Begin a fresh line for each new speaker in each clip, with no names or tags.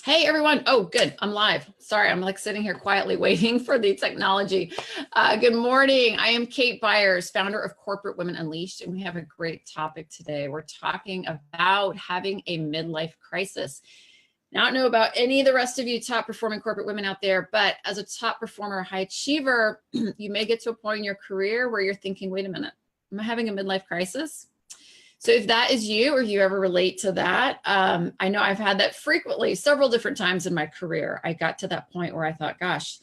Hey everyone. Oh, good. I'm live. Sorry, I'm like sitting here quietly waiting for the technology. Good morning. I am Kate Byers, founder of Corporate Women Unleashed, and we have a great topic today. We're talking about having a midlife crisis. Now, I don't know about any of the rest of you top performing corporate women out there, but as a top performer, high achiever, you may get to a point in your career where you're thinking, wait a minute, am I having a midlife crisis? So if that is you or you ever relate to that, I know I've had that frequently, several different times in my career. I got to that point where I thought, gosh,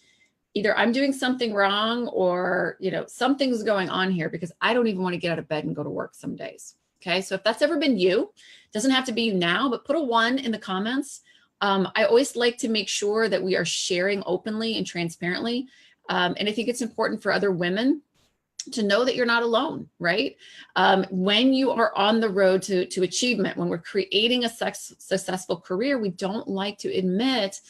either I'm doing something wrong or, something's going on here because I don't even want to get out of bed and go to work some days. Okay. So if that's ever been you, doesn't have to be you now, but put a 1 in the comments. I always like to make sure that we are sharing openly and transparently. And I think it's important for other women to know that you're not alone, right? When you are on the road to achievement, when we're creating a successful career, we don't like to admit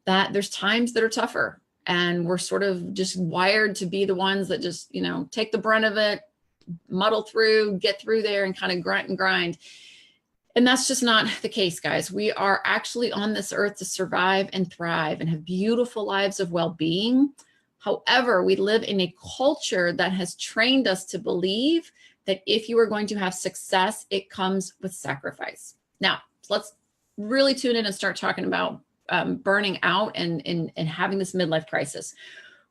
that there's times that are tougher, and we're sort of just wired to be the ones that just, take the brunt of it, muddle through, get through there and kind of grunt and grind. And that's just not the case, guys. We are actually on this earth to survive and thrive and have beautiful lives of well-being. However, we live in a culture that has trained us to believe that if you are going to have success, it comes with sacrifice. Now, let's really tune in and start talking about burning out and having this midlife crisis.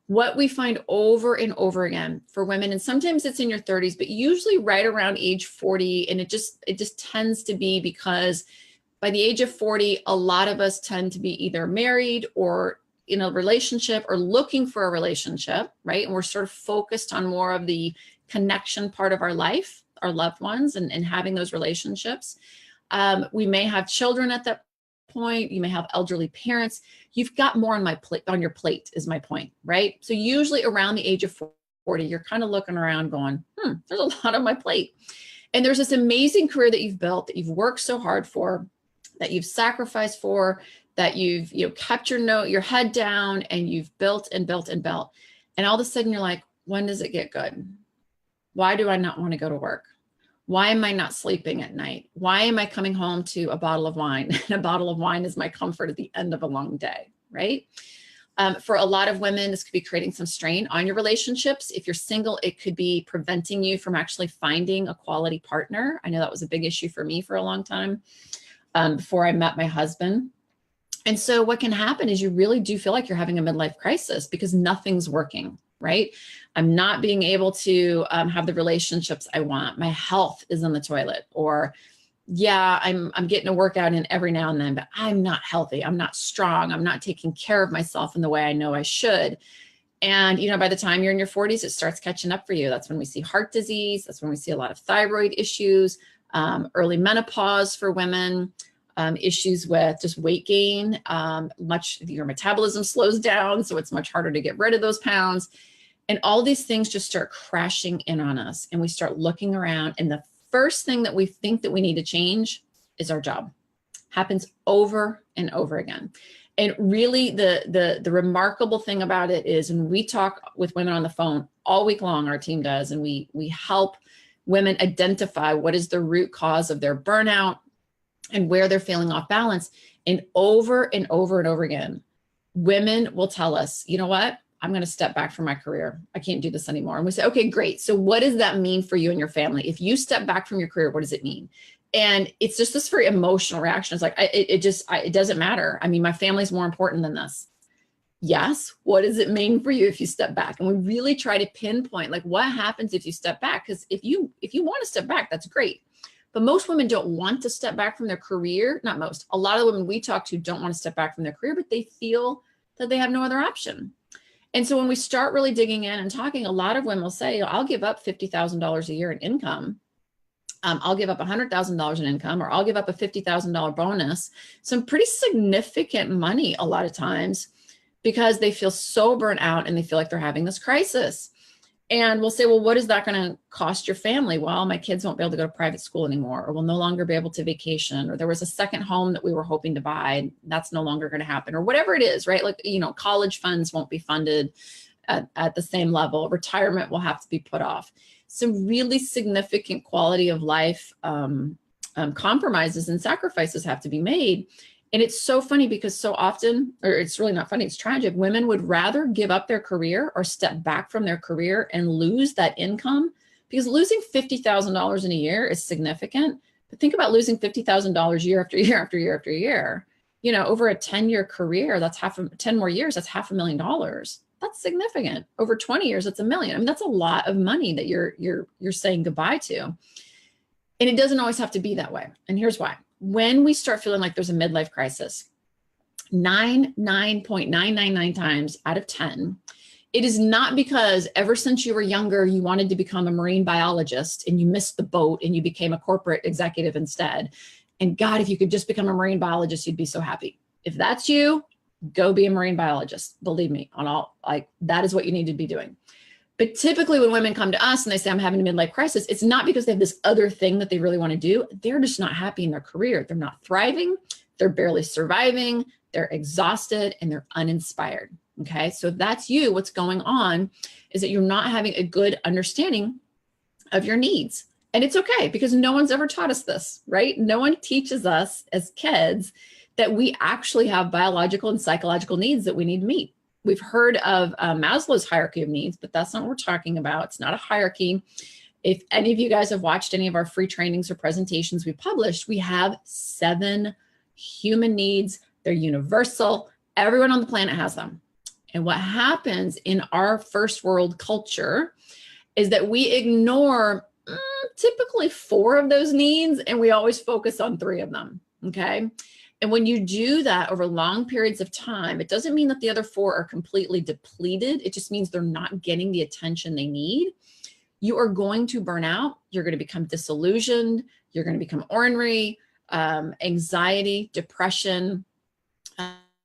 What we find over and over again for women, and sometimes it's in your 30s, but usually right around age 40, and it just tends to be because by the age of 40, a lot of us tend to be either married or in a relationship or looking for a relationship, right? And we're sort of focused on more of the connection part of our life, our loved ones, and having those relationships. We may have children at that point. You may have elderly parents. You've got more on your plate is my point, right? So usually around the age of 40, you're kind of looking around going, there's a lot on my plate. And there's this amazing career that you've built, that you've worked so hard for, that you've sacrificed for, that you've kept your head down, and you've built and built and built. And all of a sudden you're like, when does it get good? Why do I not want to go to work? Why am I not sleeping at night? Why am I coming home to a bottle of wine? And a bottle of wine is my comfort at the end of a long day, right? For a lot of women, this could be creating some strain on your relationships. If you're single, it could be preventing you from actually finding a quality partner. I know that was a big issue for me for a long time before I met my husband. And so what can happen is you really do feel like you're having a midlife crisis because nothing's working, right? I'm not being able to have the relationships I want. My health is in the toilet, or yeah, I'm getting a workout in every now and then, but I'm not healthy. I'm not strong. I'm not taking care of myself in the way I know I should. And, by the time you're in your 40s, it starts catching up for you. That's when we see heart disease. That's when we see a lot of thyroid issues, early menopause for women. Issues with just weight gain, your metabolism slows down, so it's much harder to get rid of those pounds. And all these things just start crashing in on us, and we start looking around, and the first thing that we think that we need to change is our job. Happens over and over again. And really the remarkable thing about it is, when we talk with women on the phone all week long, our team does, and we help women identify what is the root cause of their burnout and where they're feeling off balance. And over and over and over again, women will tell us, you know what? I'm going to step back from my career. I can't do this anymore. And we say, okay, great. So what does that mean for you and your family? If you step back from your career, what does it mean? And it's just this very emotional reaction. It's like, it doesn't matter. I mean, my family's more important than this. Yes. What does it mean for you if you step back? And we really try to pinpoint, like, what happens if you step back? Because if you want to step back, that's great. But most women don't want to step back from their career. Not most. A lot of the women we talk to don't want to step back from their career, but they feel that they have no other option. And so when we start really digging in and talking, a lot of women will say, I'll give up $50,000 a year in income. I'll give up $100,000 in income, or I'll give up a $50,000 bonus. Some pretty significant money a lot of times, because they feel so burnt out and they feel like they're having this crisis. And we'll say, well, what is that going to cost your family? Well, my kids won't be able to go to private school anymore, or will no longer be able to vacation, or there was a second home that we were hoping to buy, and that's no longer going to happen, or whatever it is, right? Like, college funds won't be funded at the same level. Retirement will have to be put off. Some really significant quality of life compromises and sacrifices have to be made. And it's so funny because so often, or it's really not funny, it's tragic. Women would rather give up their career or step back from their career and lose that income, because losing $50,000 in a year is significant. But think about losing $50,000 year after year after year after year. You know, over a 10-year career, that's 10 more years, that's $500,000. That's significant. Over 20 years, that's $1 million. I mean, that's a lot of money that you're saying goodbye to. And it doesn't always have to be that way. And here's why. When we start feeling like there's a midlife crisis, 9.999 times out of 10, it is not because ever since you were younger, you wanted to become a marine biologist and you missed the boat and you became a corporate executive instead. And God, if you could just become a marine biologist, you'd be so happy. If that's you, go be a marine biologist. Believe me, that is what you need to be doing. But typically when women come to us and they say, I'm having a midlife crisis, it's not because they have this other thing that they really want to do. They're just not happy in their career. They're not thriving. They're barely surviving. They're exhausted and they're uninspired. Okay. So if that's you, what's going on is that you're not having a good understanding of your needs. And it's okay, because no one's ever taught us this, right? No one teaches us as kids that we actually have biological and psychological needs that we need to meet. We've heard of Maslow's hierarchy of needs, but that's not what we're talking about. It's not a hierarchy. If any of you guys have watched any of our free trainings or presentations we published, we have 7 human needs. They're universal. Everyone on the planet has them. And what happens in our first world culture is that we ignore typically 4 of those needs, and we always focus on 3 of them, okay? And when you do that over long periods of time, it doesn't mean that the other 4 are completely depleted. It just means they're not getting the attention they need. You are going to burn out. You're going to become disillusioned. You're going to become ornery, anxiety, depression,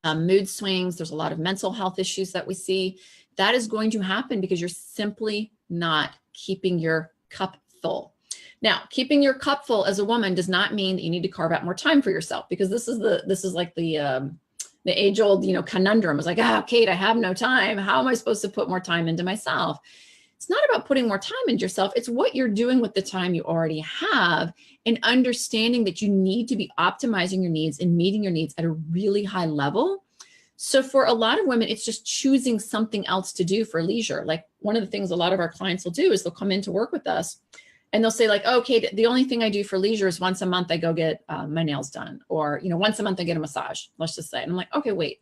mood swings. There's a lot of mental health issues that we see. That is going to happen because you're simply not keeping your cup full. Now, keeping your cup full as a woman does not mean that you need to carve out more time for yourself, because this is like the age old, conundrum. It's like, Kate, I have no time. How am I supposed to put more time into myself? It's not about putting more time into yourself. It's what you're doing with the time you already have, and understanding that you need to be optimizing your needs and meeting your needs at a really high level. So for a lot of women, it's just choosing something else to do for leisure. Like one of the things a lot of our clients will do is they'll come in to work with us and they'll say like, oh, Kate, the only thing I do for leisure is once a month I go get my nails done, or, once a month I get a massage, let's just say. And I'm like, okay, wait,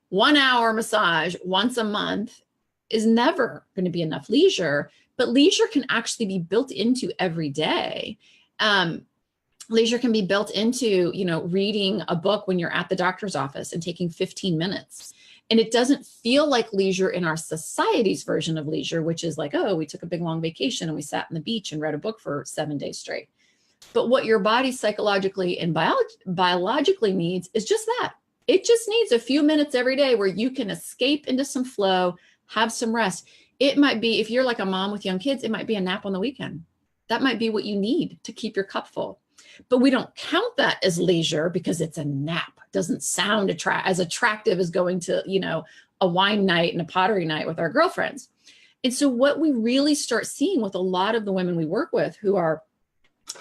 1 hour massage once a month is never going to be enough leisure, but leisure can actually be built into every day. Leisure can be built into, reading a book when you're at the doctor's office and taking 15 minutes. And it doesn't feel like leisure in our society's version of leisure, which is like, oh, we took a big long vacation and we sat on the beach and read a book for 7 days straight. But what your body psychologically and biologically needs is just that. It just needs a few minutes every day where you can escape into some flow, have some rest. It might be, if you're like a mom with young kids, it might be a nap on the weekend. That might be what you need to keep your cup full. But we don't count that as leisure because it's a nap. It doesn't sound as attractive as going to, a wine night and a pottery night with our girlfriends. And so what we really start seeing with a lot of the women we work with who are,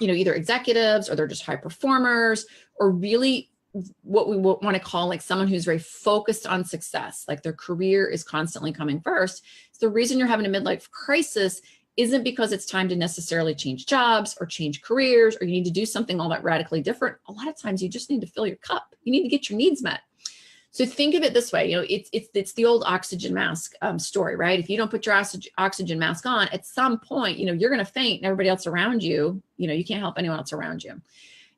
either executives or they're just high performers, or really what we want to call like someone who's very focused on success, like their career is constantly coming first. So the reason you're having a midlife crisis isn't because it's time to necessarily change jobs or change careers, or you need to do something all that radically different. A lot of times you just need to fill your cup. You need to get your needs met. So think of it this way, it's the old oxygen mask story, right? If you don't put your oxygen mask on, at some point, you're going to faint, and everybody else around you, you can't help anyone else around you.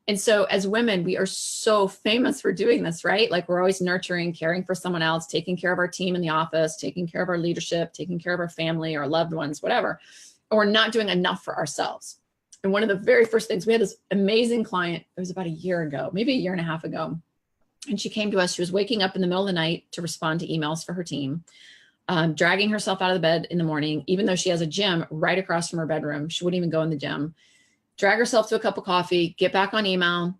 And so as women, we are so famous for doing this, right? Like we're always nurturing, caring for someone else, taking care of our team in the office, taking care of our leadership, taking care of our family, our loved ones, whatever. Or not doing enough for ourselves. And one of the very first things, we had this amazing client, it was about a year ago, maybe a year and a half ago. And she came to us, she was waking up in the middle of the night to respond to emails for her team, dragging herself out of the bed in the morning, even though she has a gym right across from her bedroom. She wouldn't even go in the gym, drag herself to a cup of coffee, get back on email,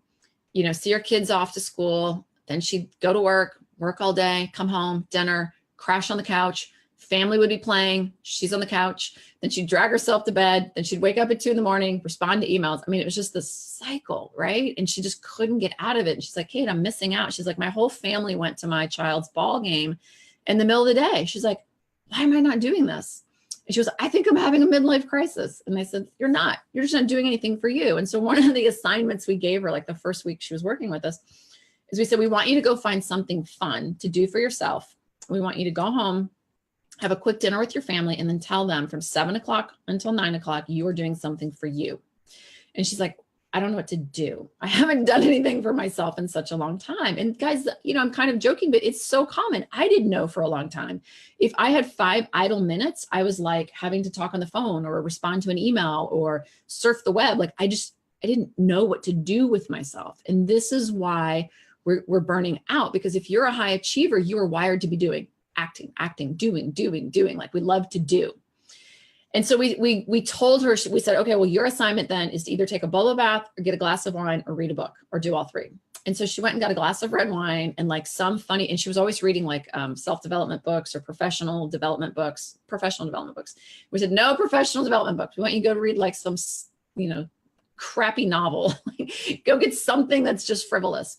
see her kids off to school. Then she'd go to work all day, come home, dinner, crash on the couch, family would be playing, she's on the couch, then she'd drag herself to bed, then she'd wake up at 2 a.m, respond to emails. I mean, it was just this cycle, right? And she just couldn't get out of it. And she's like, Kate, I'm missing out. She's like, my whole family went to my child's ball game in the middle of the day. She's like, why am I not doing this? And she goes, I think I'm having a midlife crisis. And I said, you're not, you're just not doing anything for you. And so one of the assignments we gave her, like the first week she was working with us, is we said, we want you to go find something fun to do for yourself. We want you to go home, have a quick dinner with your family, and then tell them from 7 o'clock until 9 o'clock, you are doing something for you. And she's like, I don't know what to do. I haven't done anything for myself in such a long time. And guys, you know, I'm kind of joking, but it's so common. I didn't know for a long time. If I had 5 idle minutes, I was like having to talk on the phone or respond to an email or surf the web. Like I didn't know what to do with myself. And this is why we're burning out, because if you're a high achiever, you are wired to be doing, acting, doing, like we love to do. And so we told her, we said, okay, well, your assignment then is to either take a bubble bath or get a glass of wine or read a book or do all 3. And so she went and got a glass of red wine and like some funny, and she was always reading like self-development books or professional development books. We said, no professional development books. We want you to go read like some, you know, crappy novel. Go get something that's just frivolous.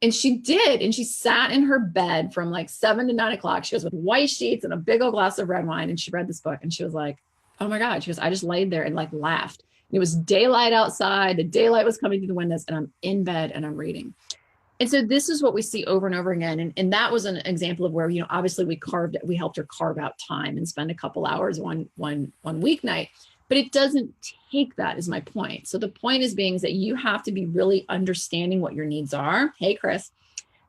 And she did. And she sat in her bed from like 7 to 9 o'clock. She was with white sheets and a big old glass of red wine. And she read this book and she was like, oh my God. She goes, I just laid there and like laughed. And it was daylight outside. The daylight was coming through the windows and I'm in bed and I'm reading. And so this is what we see over and over again. And that was an example of where, you know, obviously we helped her carve out time and spend a couple hours one weeknight. But it doesn't take that, is my point. So the point is that you have to be really understanding what your needs are. Hey, Chris.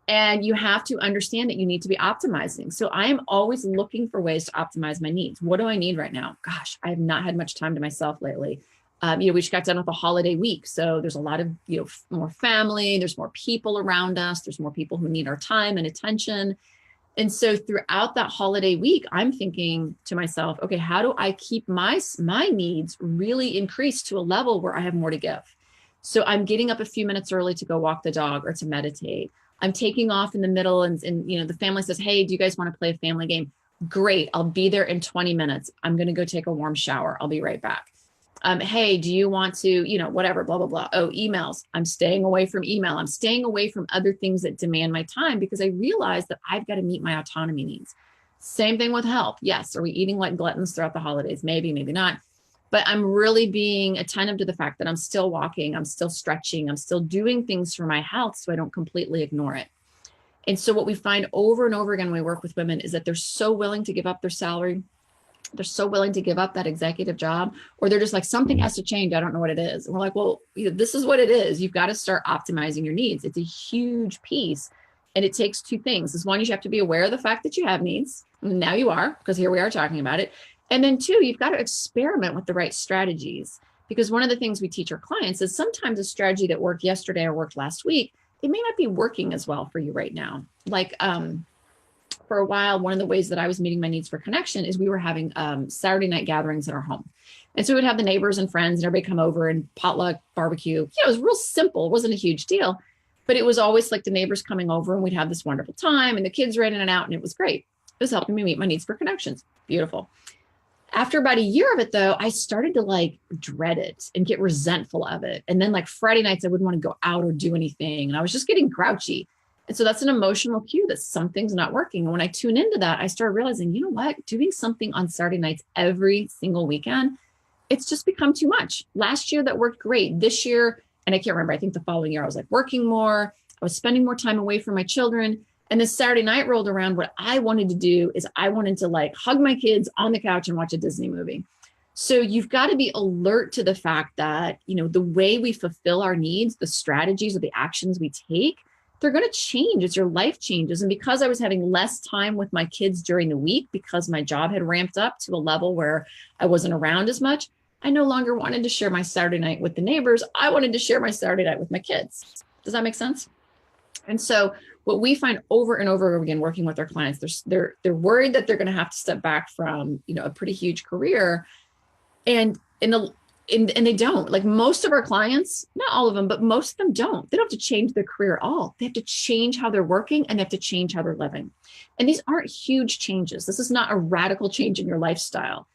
And you have to understand that you need to be optimizing. So I am always looking for ways to optimize my needs. What do I need right now? Gosh, I have not had much time to myself lately. You know, we just got done with a holiday week. So there's a lot of, you know, more family, there's more people around us. There's more people who need our time and attention. And so throughout that holiday week, I'm thinking to myself, okay, how do I keep my needs really increased to a level where I have more to give? So I'm getting up a few minutes early to go walk the dog or to meditate. I'm taking off in the middle and you know, the family says, hey, do you guys want to play a family game? Great. I'll be there in 20 minutes. I'm going to go take a warm shower. I'll be right back. Hey, do you want to, you know, whatever, blah, blah, blah. Oh, emails. I'm staying away from email. I'm staying away from other things that demand my time because I realize that I've got to meet my autonomy needs. Same thing with health. Yes. Are we eating like gluttons throughout the holidays? Maybe, maybe not. But I'm really being attentive to the fact that I'm still walking, I'm still stretching, I'm still doing things for my health so I don't completely ignore it. And so what we find over and over again when we work with women is that they're so willing to give up their salary. They're so willing to give up that executive job, or they're just like, something has to change. I don't know what it is. And we're like, well, you know, this is what it is. You've got to start optimizing your needs. It's a huge piece. And it takes 2 things. Is one, you have to be aware of the fact that you have needs. And now you are, because here we are talking about it. And then 2, you've got to experiment with the right strategies. Because one of the things we teach our clients is sometimes a strategy that worked yesterday or worked last week, it may not be working as well for you right now. Like, for a while, one of the ways that I was meeting my needs for connection is we were having Saturday night gatherings in our home. And so we would have the neighbors and friends and everybody come over and potluck, barbecue. Yeah, it was real simple. It wasn't a huge deal, but it was always like the neighbors coming over and we'd have this wonderful time and the kids ran in and out and it was great. It was helping me meet my needs for connections. Beautiful. After about a year of it though, I started to like dread it and get resentful of it. And then like Friday nights, I wouldn't want to go out or do anything. And I was just getting grouchy. And so that's an emotional cue that something's not working. And when I tune into that, I started realizing, you know what, doing something on Saturday nights every single weekend, it's just become too much. Last year that worked great. This year, and I can't remember, I think the following year I was like working more, I was spending more time away from my children. And this Saturday night rolled around. What I wanted to do is I wanted to like hug my kids on the couch and watch a Disney movie. So you've got to be alert to the fact that, you know, the way we fulfill our needs, the strategies or the actions we take, they're going to change as your life changes. And because I was having less time with my kids during the week, because my job had ramped up to a level where I wasn't around as much, I no longer wanted to share my Saturday night with the neighbors. I wanted to share my Saturday night with my kids. Does that make sense? And so what we find over and over again, working with our clients, they're worried that they're going to have to step back from, you know, a pretty huge career. And and they don't. Like most of our clients, not all of them, but most of them don't. They don't have to change their career at all. They have to change how they're working and they have to change how they're living. And these aren't huge changes. This is not a radical change in your lifestyle.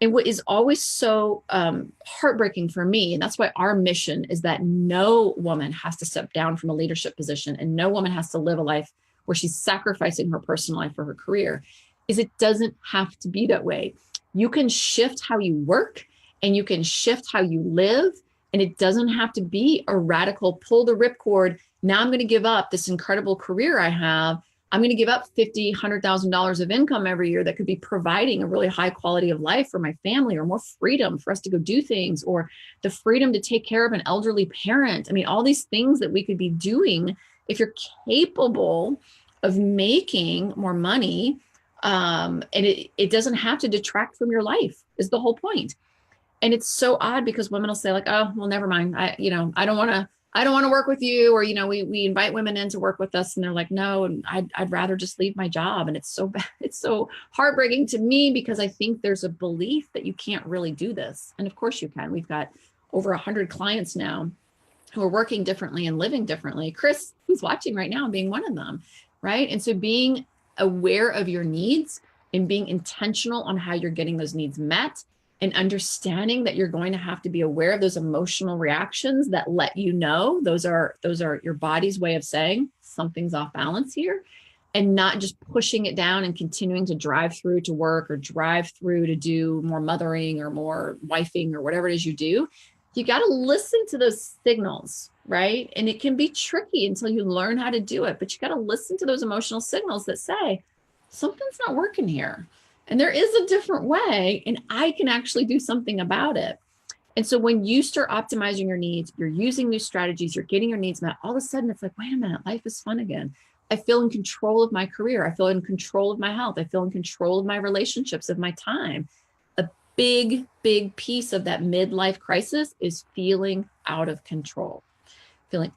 And what is always so heartbreaking for me, and that's why our mission is that no woman has to step down from a leadership position and no woman has to live a life where she's sacrificing her personal life for her career, is it doesn't have to be that way. You can shift how you work and you can shift how you live. And it doesn't have to be a radical pull the ripcord. Now I'm going to give up this incredible career I have. I'm going to give up $50,000, $100,000 of income every year that could be providing a really high quality of life for my family, or more freedom for us to go do things, or the freedom to take care of an elderly parent. I mean, all these things that we could be doing if you're capable of making more money. And it doesn't have to detract from your life is the whole point. And it's so odd because women will say like, oh, well, never mind. I don't want to work with you. Or, we invite women in to work with us and they're like, no, and I'd rather just leave my job. And it's so bad. It's so heartbreaking to me because I think there's a belief that you can't really do this. And of course you can. We've got over 100 clients now who are working differently and living differently. Chris, who's watching right now, being one of them, right? And so being aware of your needs and being intentional on how you're getting those needs met, and understanding that you're going to have to be aware of those emotional reactions that let you know those are your body's way of saying something's off balance here, and not just pushing it down and continuing to drive through to work or drive through to do more mothering or more wifing or whatever it is you do. You got to listen to those signals, right? And it can be tricky until you learn how to do it, but you got to listen to those emotional signals that say something's not working here. And there is a different way, and I can actually do something about it. And so when you start optimizing your needs, you're using new strategies, you're getting your needs met, all of a sudden it's like, wait a minute, life is fun again. I feel in control of my career. I feel in control of my health. I feel in control of my relationships, of my time. A big, big piece of that midlife crisis is feeling out of control in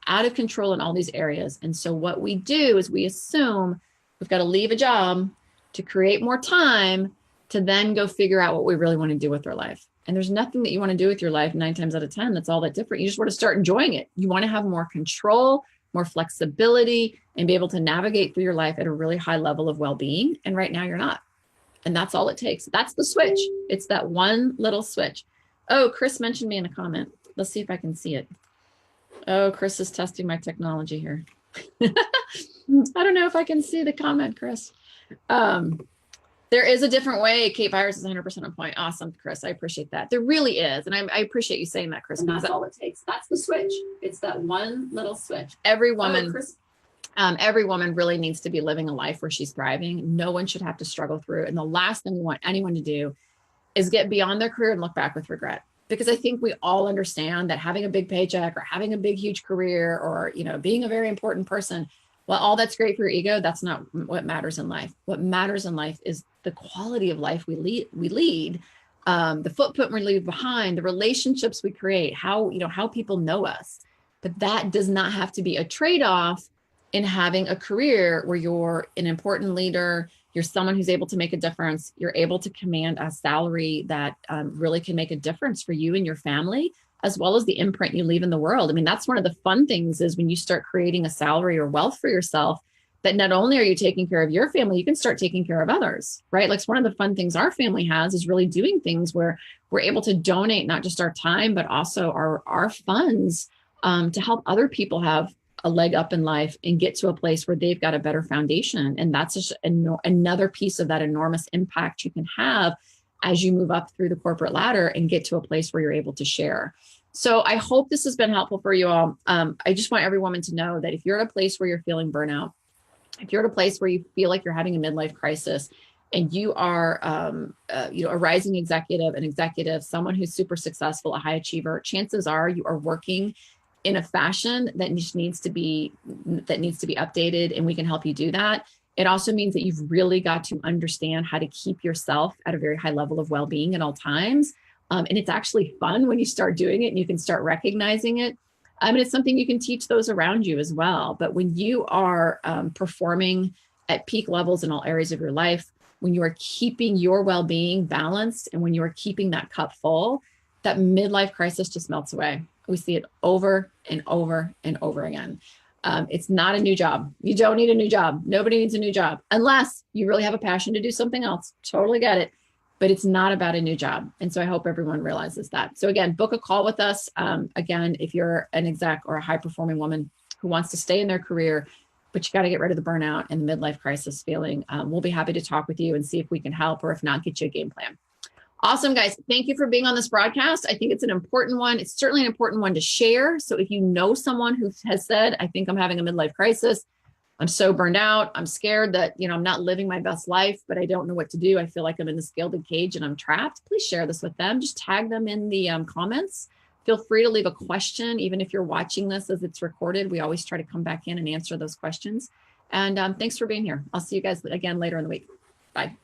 all these areas. And so what we do is we assume we've got to leave a job to create more time to then go figure out what we really want to do with our life. And there's nothing that you want to do with your life 9 times out of 10 that's all that different. You just want to start enjoying it. You want to have more control, more flexibility, and be able to navigate through your life at a really high level of well-being. And right now you're not. And that's all it takes. That's the switch. It's that one little switch. Oh, Chris mentioned me in a comment. Let's see if I can see it. Oh, Chris is testing my technology here. I don't know if I can see the comment, Chris. There is a different way. Kate Byers is 100% on point. Awesome, Chris. I appreciate that. There really is. And I appreciate you saying that, Chris. And that's all it takes. That's the switch. It's that one little switch. Every woman really needs to be living a life where she's thriving. No one should have to struggle through. And the last thing we want anyone to do is get beyond their career and look back with regret. Because I think we all understand that having a big paycheck or having a big, huge career or, being a very important person, well, all that's great for your ego, that's not what matters in life. What matters in life is the quality of life we lead, the footprint we leave behind, the relationships we create, how people know us. But that does not have to be a trade-off in having a career where you're an important leader, you're someone who's able to make a difference, you're able to command a salary that really can make a difference for you and your family, as well as the imprint you leave in the world. I mean, that's one of the fun things is when you start creating a salary or wealth for yourself, that not only are you taking care of your family, you can start taking care of others, right? Like one of the fun things our family has is really doing things where we're able to donate not just our time, but also our funds to help other people have a leg up in life and get to a place where they've got a better foundation. And that's just another piece of that enormous impact you can have as you move up through the corporate ladder and get to a place where you're able to share. So I hope this has been helpful for you all. I just want every woman to know that if you're at a place where you're feeling burnout, if you're at a place where you feel like you're having a midlife crisis and you are, a rising executive, someone who's super successful, a high achiever, chances are you are working in a fashion that needs to be updated, and we can help you do that. It also means that you've really got to understand how to keep yourself at a very high level of well-being at all times. And it's actually fun when you start doing it and you can start recognizing it. And it's something you can teach those around you as well. But when you are performing at peak levels in all areas of your life, when you are keeping your well-being balanced and when you are keeping that cup full, that midlife crisis just melts away. We see it over and over and over again. It's not a new job. You don't need a new job. Nobody needs a new job unless you really have a passion to do something else. Totally get it. But it's not about a new job. And so I hope everyone realizes that. So again, book a call with us. Again, if you're an exec or a high performing woman who wants to stay in their career, but you got to get rid of the burnout and the midlife crisis feeling, we'll be happy to talk with you and see if we can help, or if not, get you a game plan. Awesome, guys. Thank you for being on this broadcast. I think it's an important one. It's certainly an important one to share. So if you know someone who has said, I think I'm having a midlife crisis, I'm so burned out, I'm scared that, I'm not living my best life, but I don't know what to do. I feel like I'm in this gilded cage and I'm trapped. Please share this with them. Just tag them in the comments. Feel free to leave a question, even if you're watching this as it's recorded. We always try to come back in and answer those questions. And thanks for being here. I'll see you guys again later in the week. Bye.